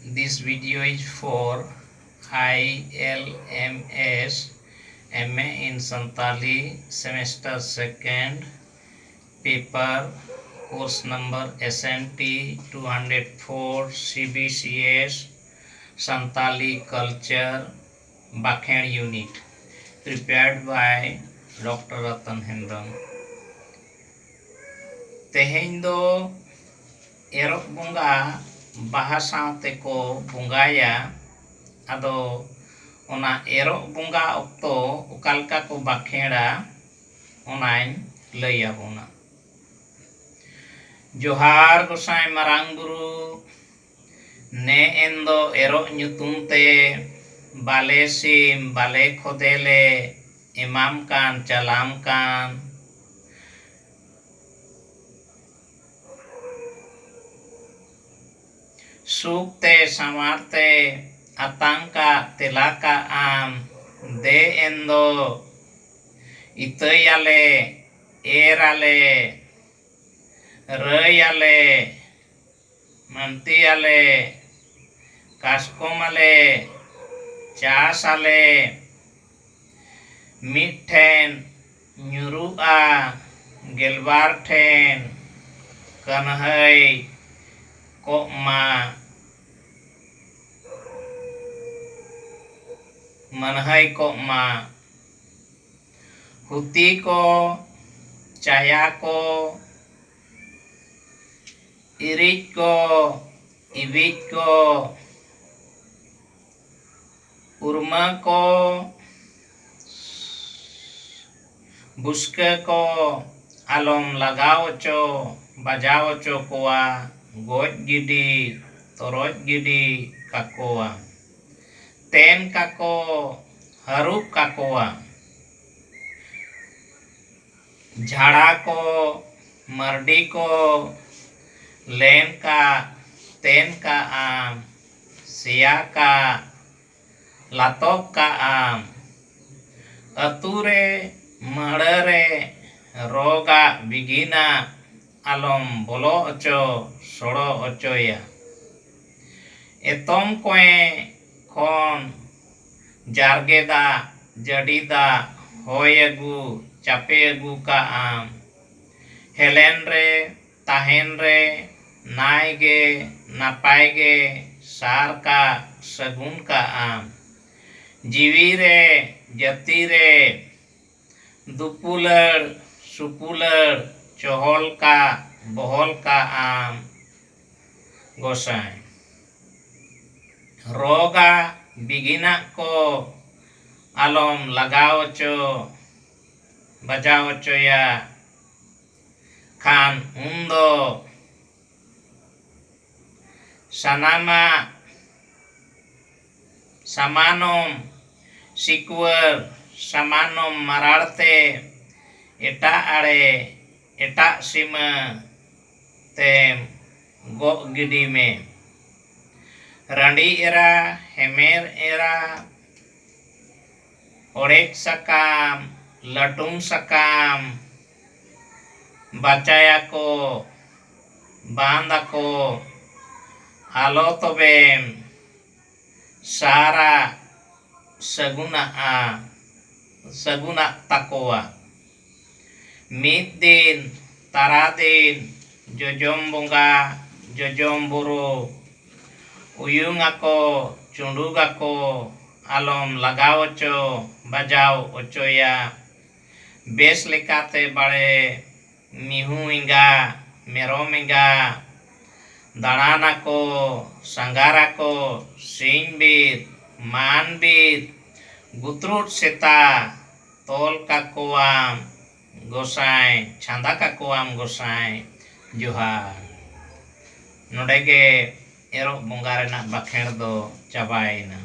This video is for ILMS MA in Santali semester 2nd paper course number SNT 204 CBCS Santali culture Bakhen unit prepared by Dr. Ratan Hendam. Teheny do erok bunga baha saute ko bungaya ado ona erok bunga okto ukalka ko bakhera onain lay abona. Johar Gosai Marang Guru ne endo erok nyutum te bale sim bale khodele imam kan chalam kan sukte samarte atangka telaka am de endo itayale erale rayale mantiale kaskomale chasale mithen nyurua gelbar then kanhai kokma manhai kokma huti ko cahaya ko irit ko ibit ko urma ko buska ko alom lagao cho bajao cho koa goj gidi toroj gidi kakoa ten kako harup kakoa झाड़ा को मर्डी को लेन का तेन का आम सिया का लातोक का आम अतुरे मड़रे रोगा बिगिना आलम बोलो अचो सोड़ो अचोया एतम कोए खन जारगेदा जडीदा होयगु चापे अगू का आम हेलेन रे ताहेन रे नाय गे नापाय गे सार का सगुन का आम जीवी रे जती रे दुपुलर सुपुलर चहल का बहल का आम गोसाई रोगा बिगिना को आलम लगाओ चो बजाओ चोया खान उन्दो सनामा समानम सिकुअर समानम मराड़ते एटा आड़े एटा सीमा तेम गो गिडी में रंडी एरा हेमेर एरा ओड़ेक सकाम लटुम सकाम बचाया को बांधा को आलो तबेम सारा सगुना तकोआ मिद दिन तारा दिन जोजोम बोंगा जोजोम बुरु उयुंगा को चुंडुगा को आलम लगाओ चो बजाओ ओचोया बेस लेकाते बड़े मिहू इंगा मेरोम इंगा दाड़ाना को संगारा को सिंह बीर मान बीर गुत्रुट सेता तोल का कोआम गोसाई छांदा का कोआम गोसाई जोहार नोडे के एरो बोंगा रेना बाखेड़ दो चाबायना।